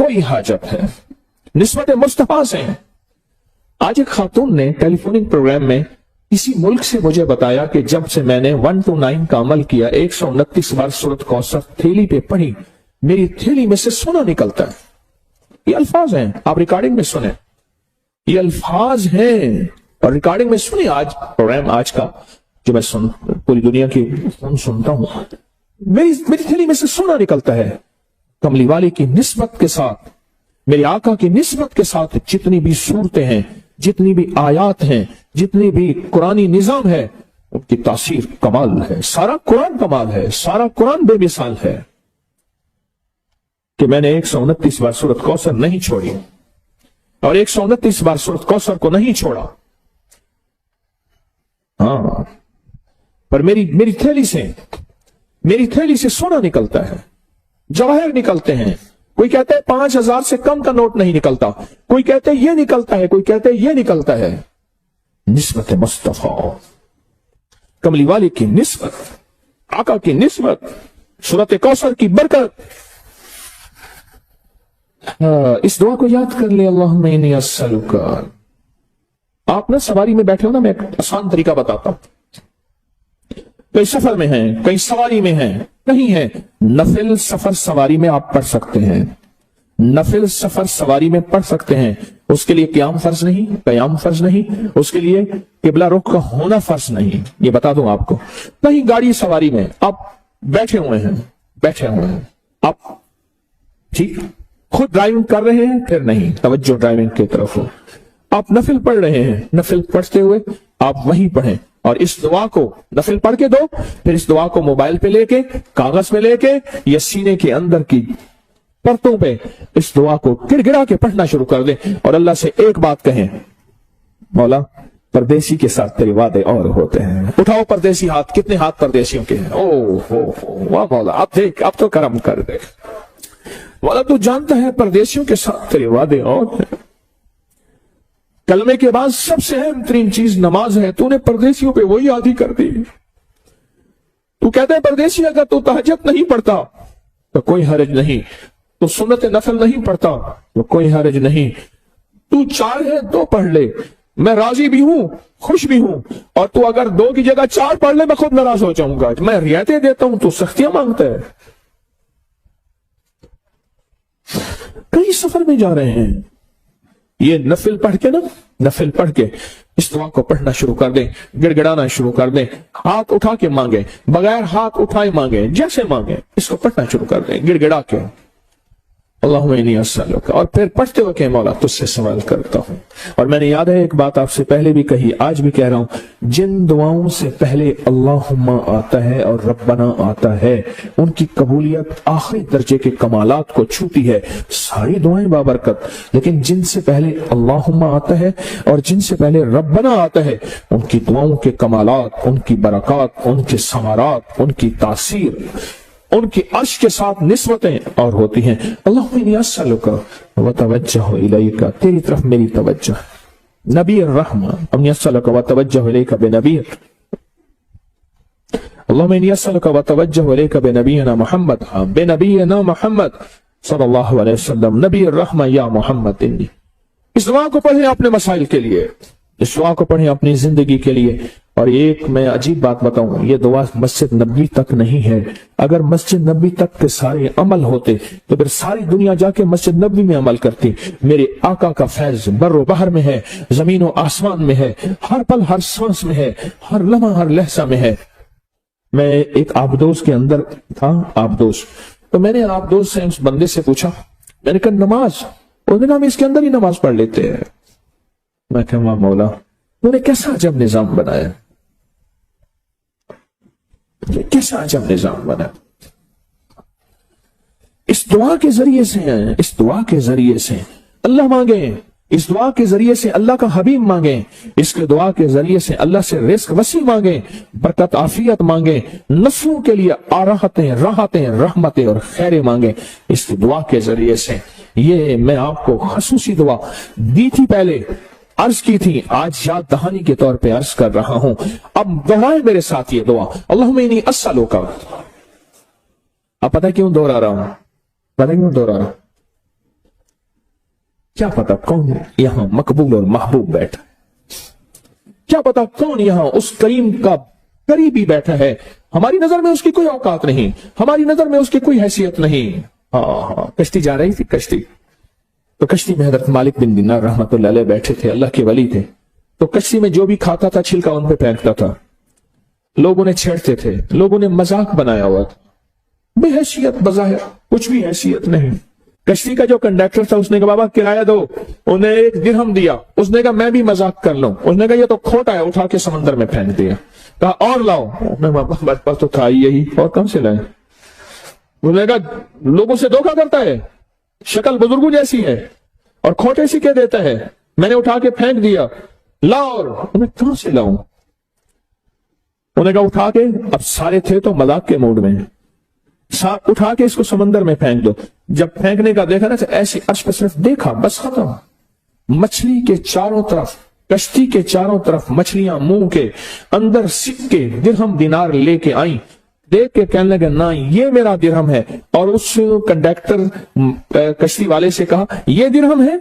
कोई हाजत है। निस्बत मुस्तफा से। आज एक खातून ने टेलीफोनिक प्रोग्राम में किसी मुल्क से मुझे बताया कि जब से मैंने 1 to 9 का अमल किया, 129 बार सूरत कौसर थैली पे पढ़ी, मेरी थैली में से सोना निकलता है। ये अल्फाज हैं, आप रिकॉर्डिंग में सुने, ये अल्फाज हैं और रिकॉर्डिंग में सुने। आज प्रोग्राम आज का जो मैं पूरी दुनिया की सुनता हूं, मेरी थैली में से सोना निकलता है। कमली वाले की निस्बत के साथ, मेरे आका की निस्बत के साथ जितनी भी सूरतें हैं, जितनी भी आयात हैं, जितनी भी कुरानी निजाम है, उनकी तासीर कमाल है। सारा कुरान कमाल है, सारा कुरान बेमिसाल है कि मैंने 129 बार सूरत कौसर नहीं छोड़ी और 129 बार सूरत कौसर को नहीं छोड़ा। हाँ, पर मेरी थैली से सोना निकलता है, जवाहर निकलते हैं। कोई कहता है 5,000 से कम का नोट नहीं निकलता, कोई कहते हैं ये निकलता है, कोई कहते हैं ये निकलता है। निस्बत मुस्तफा, कमली वाले की निस्बत, आका की निस्बत, सूरत कौसर की बरकत। इस दुआ को याद कर ले, अल्लाहुम्मा इन्नी अस्सअलुका। आप ना सवारी में बैठे हो ना, मैं एक आसान तरीका बताता हूं। कई सफर में हैं, कई सवारी में हैं, कहीं है, नफिल सफर सवारी में आप पढ़ सकते हैं, नफिल सफर सवारी में पढ़ सकते हैं। उसके लिए क़याम फर्ज नहीं, क़याम फर्ज नहीं, उसके लिए किबला रुख का होना फर्ज नहीं। ये बता दूं आपको, कहीं गाड़ी सवारी में आप बैठे हुए हैं, आप ठीक खुद ड्राइविंग कर रहे हैं, फिर नहीं, तवज्जो ड्राइविंग की तरफ हो। आप नफिल पढ़ रहे हैं, नफिल पढ़ते हुए आप वहीं पढ़ें और इस दुआ को नफिल पढ़ के दो, फिर इस दुआ को मोबाइल पे लेके, कागज में लेके या सीने के अंदर की परतों पे इस दुआ को गिड़गिड़ा के पढ़ना शुरू कर दें और अल्लाह से एक बात कहें, मौला परदेसी के साथ तेरे वादे और होते हैं। उठाओ परदेसी हाथ, कितने हाथ परदेसियों के हैं। ओ हो वाह मौला, अब देख, अब तो करम कर दे मौला, तू जानता है परदेसियों के साथ तेरे वादे और हैं। कलमे के बाद सबसे अहम तरीन चीज नमाज है, तूने परदेसियों पे वही आदी कर दी। तू कहता है परदेसी अगर तू तहज्जुद नहीं पढ़ता तो कोई हरज नहीं, तू सुन्नत नफल नहीं पढ़ता तो कोई हरज नहीं, तू चाहे तो पढ़ ले, मैं राजी भी हूं, खुश भी हूं, और तू अगर 2 की जगह 4 पढ़ ले मैं खुद नाराज हो जाऊंगा। मैं रियायतें देता हूं, तू सख्तियां मांगता है। कई सफर में जा रहे हैं, ये नफिल पढ़ के ना, नफिल पढ़ के इस दुआ को पढ़ना शुरू कर दें, गिड़गिड़ाना शुरू कर दें, हाथ उठा के मांगे, बगैर हाथ उठाए मांगे, जैसे मांगे इसको पढ़ना शुरू कर दें गिड़गिड़ा के, अल्लाहुम्मा इन्नी अस्सअलुका। और फिर पढ़ते हुए कहे, मौला तुझसे सवाल करता हूं। और मैंने याद है एक बात आपसे पहले भी कही, आज भी कह रहा हूं, जिन दुआओं से पहले अल्लाहुम्मा आता है और रब्बना आता है, उनकी कबूलियत आखिरी दर्जे के कमालात को छूती है। सारी दुआएं बाबरकत, लेकिन जिनसे पहले अल्लाहुम्मा आता है और जिनसे पहले रब्बना आता है, उनकी दुआओं के कमालात, उनकी बरकत, उनके समारात, उनकी तासीर, उनकी अर्श के साथ निस्बतें और होती हैं। अल्लाहुम्मा इन्नी अस्सअलुका व तवज्जहु इलैका, तेरी तरफ मेरी तवज्जो है। नबी रहमा, इन्नी अस्सअलुका व तवज्जहु इलैका बिनबी, अल्लाहुम्मा इन्नी अस्सअलुका व तवज्जहु इलैका बिनबीना मुहम्मद, बिनबीना मुहम्मद सल्लल्लाहु अलैहि वसल्लम, नबी रहमा या मुहम्मद इन्नी। इस दुआ को पढ़ें अपने मसाइल के लिए, इस दुआ को पढ़ें अपनी जिंदगी के लिए। और एक मैं अजीब बात बताऊं, ये दुआ मस्जिद नबी तक नहीं है। अगर मस्जिद नबी तक के सारे अमल होते तो फिर सारी दुनिया जाके मस्जिद नबी में अमल करती। मेरे आका का फैज बर्रो बहर में है, जमीन और आसमान में है, हर पल हर सांस में है, हर लम्हा हर लहजा में है। मैं एक आबदोस के अंदर था, आबदोस, तो मैंने आबदोस से उस बंदे से पूछा, मैंने कहा नमाज, उसने कहा हम इसके अंदर ही नमाज पढ़ लेते हैं। मैं कहा मौला तूने कैसा अजब निजाम बनाया, कैसा अजब निजाम बना। इस दुआ के जरिए से, इस दुआ के जरिए से अल्लाह मांगे, इस दुआ के जरिए से अल्लाह का हबीब मांगे, इसके दुआ के जरिए से अल्लाह से रिस्क वसी मांगे, बरकत आफियत मांगे, नस्लों के लिए आराहतें, राहतें, रहमतें और खैरें मांगे। इस दुआ के जरिए से, ये मैं आपको खसूसी दुआ दी थी, पहले अर्ज की थी, आज याद दहानी के तौर पे अर्ज कर रहा हूं। अब दोहराए मेरे साथ ये दुआ, अल्लाहुम्मा इन्नी अस्सअलुका। अब पता क्यों दोहरा रहा हूं, पता क्यों दोहरा रहा हूं? क्या पता कौन यहां मकबूल और महबूब बैठा है, क्या पता कौन यहां उस करीम का करीबी बैठा है। हमारी नजर में उसकी कोई औकात नहीं, हमारी नजर में उसकी कोई हैसियत नहीं। हाँ, कश्ती जा रही थी, कश्ती, तो कश्ती में हजरत मालिक बिन दिनार रहमतुल्लाह अलैह बैठे थे, अल्लाह के वली थे। तो कश्ती में जो भी खाता था छिलका उन पे फेंकता था, लोगों ने छेड़ते थे, लोगों ने मजाक बनाया हुआ था, बेहैसियत बज़ाहिर, कुछ भी हैसियत नहीं। कश्ती का जो कंडक्टर था उसने कहा बाबा किराया दो, उन्हें 1 दिरहम दिया। उसने कहा मैं भी मजाक कर लूं, उसने कहा ये तो खोटा है, उठा के समंदर में फेंक दिया। कहा और लाओ, मेरे पास तो था यही, और कहां से लाए। उसने कहा लोगों से धोखा करता है, शक्ल बुजुर्गों जैसी है और खोटे सिक्के देता है, मैंने उठा के फेंक दिया, लाओ। उन्हें कहां से लाऊं। उन्हें कहा उठा के, अब सारे थे तो मजाक के मूड में, उठा के इसको समंदर में फेंक दो। जब फेंकने का देखा ना, तो ऐसी अर्श पे सिर्फ देखा, बस खत्म। मछली के चारों तरफ, कश्ती के चारों तरफ मछलियां मुंह के अंदर सिक्के दिरहम दिनार लेके आई। देख के कहने लगे ना ये मेरा दिरहम है। और उस कंडक्टर कश्ती वाले से कहा ये दिरहम है।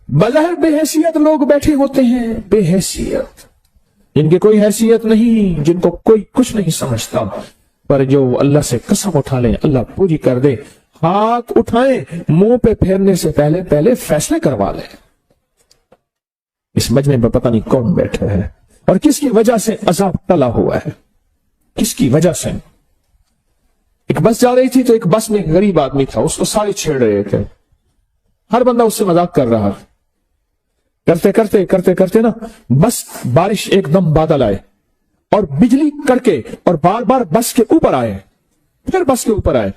बज़ाहिर बेहैसियत लोग बैठे होते हैं, बेहैसियत, जिनकी कोई हैसियत नहीं, जिनको कोई कुछ नहीं समझता, पर जो अल्लाह से कसम उठा ले अल्लाह पूरी कर दे। हाथ उठाएं, मुंह पे फेरने से पहले पहले फैसले करवा ले। इस मजमे में पता नहीं कौन बैठा है और किसकी वजह से अजाब टला हुआ है, किसकी वजह से। एक बस जा रही थी, तो एक बस में एक गरीब आदमी था, उसको सारे छेड़ रहे थे, हर बंदा उससे मजाक कर रहा। करते करते करते करते ना बस बारिश एकदम बादल आए और बिजली कड़के और बार बार बस के ऊपर आए, फिर बस के ऊपर आए,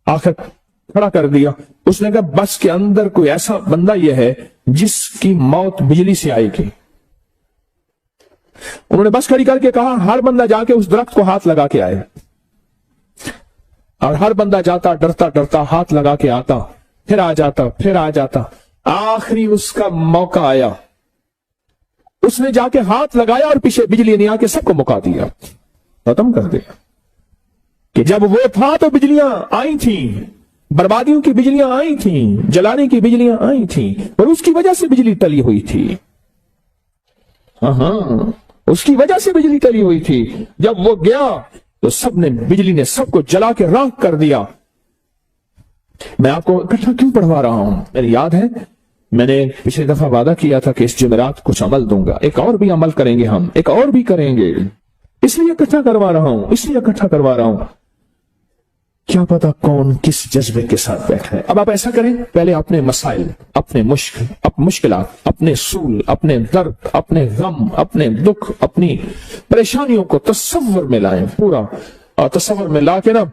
आखिर खड़ा कर दिया। उसने कहा बस के अंदर कोई ऐसा बंदा यह है जिसकी मौत बिजली से आएगी। उन्होंने बस खड़ी करके कहा हर बंदा जाके उस दरख्त को हाथ लगा के आए, और हर बंदा जाता डरता डरता हाथ लगा के आता, फिर आ जाता, फिर आ जाता। आखिरी उसका मौका आया, उसने जाके हाथ लगाया और पीछे बिजली ने आके सबको मुका दिया, खत्म कर दिया। कि जब वो था तो बिजलियां आई थी, बर्बादियों की बिजलियां आई थी, जलाने की बिजलियां आई थी, और उसकी वजह से बिजली टली हुई थी। हाँ, उसकी वजह से बिजली टली हुई थी। जब वो गया तो सबने, बिजली ने सबको जला के राख कर दिया। मैं आपको इकट्ठा क्यों पढ़वा रहा हूं, मेरी याद है मैंने पिछली दफा वादा किया था कि इस जुमेरात कुछ अमल दूंगा, एक और भी अमल करेंगे हम, एक और भी करेंगे, इसलिए इकट्ठा करवा रहा हूं, इसलिए इकट्ठा करवा रहा हूं। क्या पता कौन किस जज्बे के साथ बैठा है। अब आप ऐसा करें, पहले अपने मसाइल, अपने मुश्किलात, अपने सूल, अपने दर्द, अपने गम, अपने दुख, अपनी परेशानियों को तसव्वुर में लाएं, पूरा तसव्वुर में ला के ना,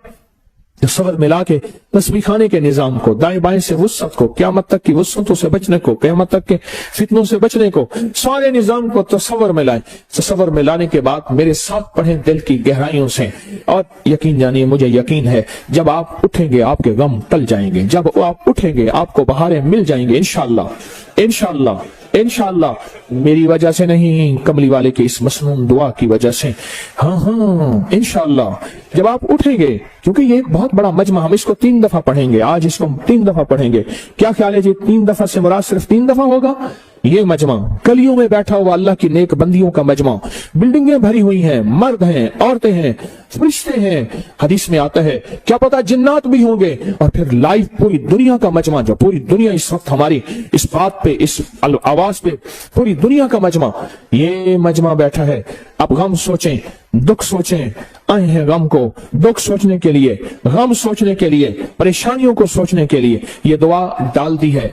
तसव्वुर में ला के तस्बीह खाने के निजाम को, दाएं बाएं से वुसअत को, क़यामत तक की वुसअतों से बचने को, क़यामत तक के फितनों से बचने को, सारे निजाम को तसव्वुर में लाएं। तसव्वुर में लाने के बाद मेरे साथ पढ़ें दिल की गहराइयों से, और यकीन जानिए मुझे यकीन है जब आप उठेंगे आपके गम टल जाएंगे, जब आप उठेंगे आपको बहारें मिल जाएंगे इंशाअल्लाह। इंशाअल्लाह, इंशाअल्लाह, मेरी वजह से नहीं, कमली वाले की इस मसनून दुआ की वजह से। हाँ, इंशाअल्लाह जब आप उठेंगे, क्योंकि ये एक बहुत बड़ा मजमा, हम इसको 3 दफा पढ़ेंगे, आज इसको 3 दफा पढ़ेंगे। क्या ख्याल है जी, 3 दफा से मुराद सिर्फ 3 दफा होगा? ये मजमा गलियों में बैठा हुआ अल्लाह की नेक बंदियों का मजमा, बिल्डिंगें भरी हुई हैं, मर्द हैं, औरतें हैं, फरिश्ते हैं, हदीस में आता है क्या पता जिन्नात भी होंगे, और फिर लाइव पूरी दुनिया का मजमा, जो पूरी दुनिया इस वक्त हमारी इस बात पे, इस आवाज पे, पूरी दुनिया का मजमा, ये मजमा बैठा है। अब गम सोचें, दुख सोचें, आए हैं गम को, दुख सोचने के लिए, गम सोचने के लिए, परेशानियों को सोचने के लिए ये दुआ डाल दी है,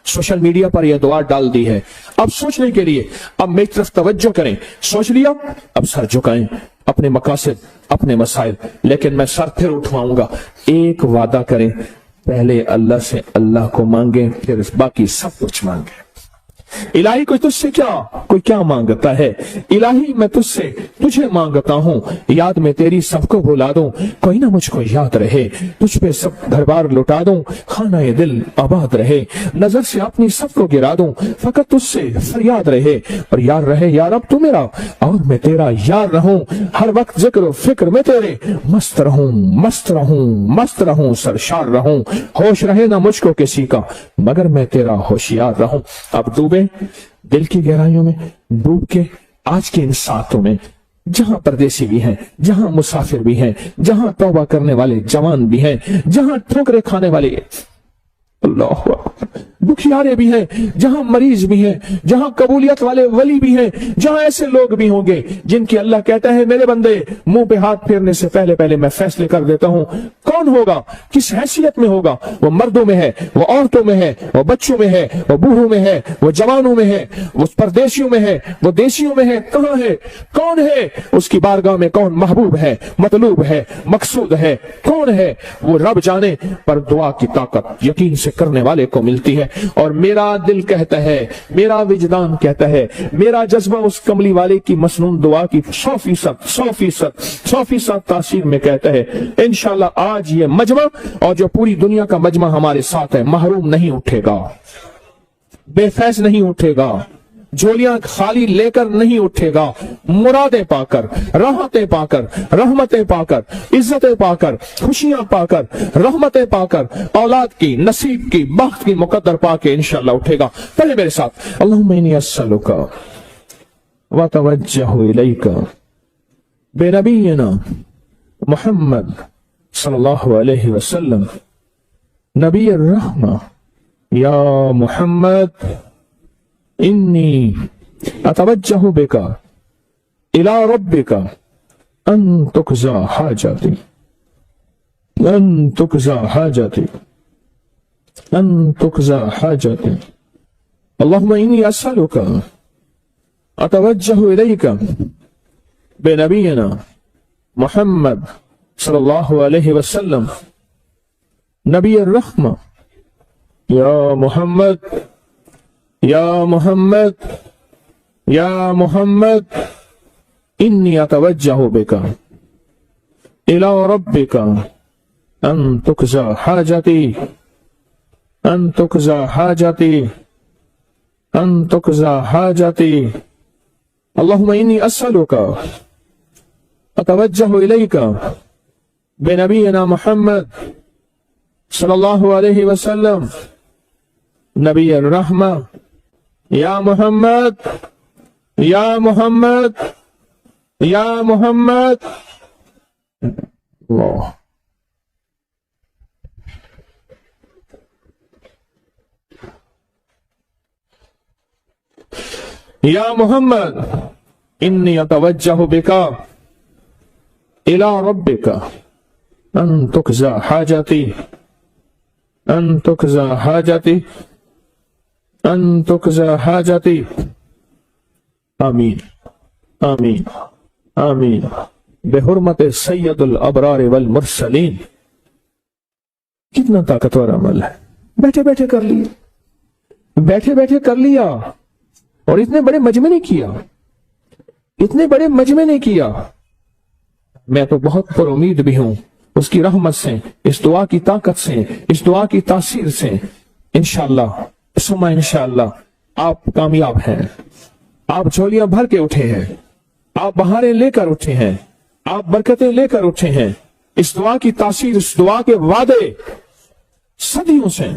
सोशल मीडिया पर यह दुआ डाल दी है। अब सोचने के लिए, अब मेरी तरफ तवज्जो करें, सोच लिया, अब सर झुकाएं, अपने मकासद, अपने मसाइल, लेकिन मैं सर फिर उठवाऊंगा। एक वादा करें, पहले अल्लाह से अल्लाह को मांगे, फिर बाकी सब कुछ मांगे। इलाही कोई तुझसे कोई क्या मांगता है, इलाही मैं तुझसे तुझे मांगता हूँ, याद में तेरी सबको भुला दूं, कोई ना मुझको याद रहे, तुझ पे सब घरबार लुटा दूं, खाना ये दिल आबाद रहे, नजर से अपनी सबको गिरा दूं, फकत तुझसे फरियाद रहे, और यार रहे यार अब तू मेरा और मैं तेरा यार रहूं, हर वक्त जिक्र फिक्र में तेरे मस्त रहूं, मस्त रहूं, मस्त रहूं, सरशार रहूं, होश रहे ना मुझको किसी का मगर मैं तेरा होशियार रहूं। अब डूबे दिल की गहराइयों में, डूब के आज के इन साथों में, जहां परदेसी भी हैं, जहां मुसाफिर भी हैं, जहां तौबा करने वाले जवान भी हैं, जहां ठोकरे खाने वाले अल्लाह दुखियारे भी हैं, जहां मरीज भी हैं, जहां कबूलियत वाले वली भी हैं, जहां ऐसे लोग भी होंगे जिनकी अल्लाह कहता है मेरे बंदे मुंह पे हाथ फेरने से पहले पहले मैं फैसले कर देता हूं। कौन होगा, किस हैसियत में होगा, वो मर्दों में है, वो औरतों में है, वो बच्चों में है, वो बूढ़ों में है, वो जवानों में है, वो परदेशियों में है, वो देशियों में है, कहां है, कौन है उसकी बारगाह में, कौन महबूब है, मतलूब है, मकसूद है, कौन है वो रब जाने, पर दुआ की ताकत यकीन से करने वाले को मिलती है। और मेरा दिल कहता है, मेरा विजदान कहता है, मेरा जज्बा उस कमली वाले की मसनून दुआ की 100% तासीर में कहता है इंशाअल्लाह आज ये मजमा और जो पूरी दुनिया का मजमा हमारे साथ है महरूम नहीं उठेगा, बेफैज नहीं उठेगा, झोलियां खाली लेकर नहीं उठेगा, मुरादें पाकर, राहतें पाकर, रहमतें पाकर, इज्जतें पाकर, खुशियां पाकर, रहमतें पाकर, औलाद की, नसीब की, बख्त की मुकद्दर पाके इंशाअल्लाह उठेगा। पहले मेरे साथ अल्लाहुम्मा इन्नी अस्सअलुका व तवज्जहु इलैका बिनबिय्यिना मुहम्मद सल्लल्लाहु अलैहि वसल्लम नबिय्युर रहमा या मुहम्मद इन्नी अतवज्जहु बिका इला रब्बिका अन तुकज़ा हाजती, अन तुकज़ा हाजती, अन तुकज़ा हाजती। अल्लाहुम्मा इन्नी अस्अलुका अतवज्जहु इलैका बिनबिय्यिना मुहम्मद सल्लल्लाहु अलैहि वसल्लम नबिय्युर रहमा या मुहम्मद, या मोहम्मद, या मोहम्मद इन्नी अतवज्जहु बिका इला रब्बिका अन तुकज़ा हाजती, अन तुकज़ा हाजती, अन तुकज़ा हाजती। अल्लाहुम्मा इन्नी अस्अलुका अतवज्जहु इलैका बिनबिय्यिना मुहम्मद सल्लल्लाहु अलैहि वसल्लम नबिय्युर रहमा या मोहम्मद, या मोहम्मद, या मोहम्मद। अल्लाह या मोहम्मद इन्नी अतवज्जहु बिका इला रब्बिका अन तुकज़ा हाजती, अन तुकज़ा हाजती, अन तुकज़ा हाजती। आमीन, आमीन, आमीन बेहुरमत सैयदुल अबरार वल मुरसलीन। कितना ताकतवर अमल है, बैठे बैठे कर लिया, बैठे बैठे कर लिया, और इतने बड़े मजमे ने किया, इतने बड़े मजमे ने किया। मैं तो बहुत पर उम्मीद भी हूं उसकी रहमत से, इस दुआ की ताकत से, इस दुआ की तासीर से इंशाअल्लाह सुमा इंशाअल्लाह आप कामयाब हैं, आप झोलियां भर के उठे हैं, आप बहारें लेकर उठे हैं, आप बरकतें लेकर उठे हैं। इस दुआ की तासीर, इस दुआ के वादे सदियों से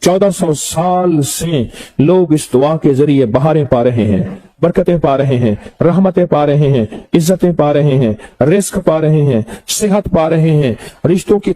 1400 साल से लोग इस दुआ के जरिए बहारें पा रहे हैं, बरकतें पा रहे हैं, रहमतें पा रहे हैं, इज्जतें पा रहे हैं, रिस्क पा रहे हैं, सेहत पा रहे हैं, रिश्तों की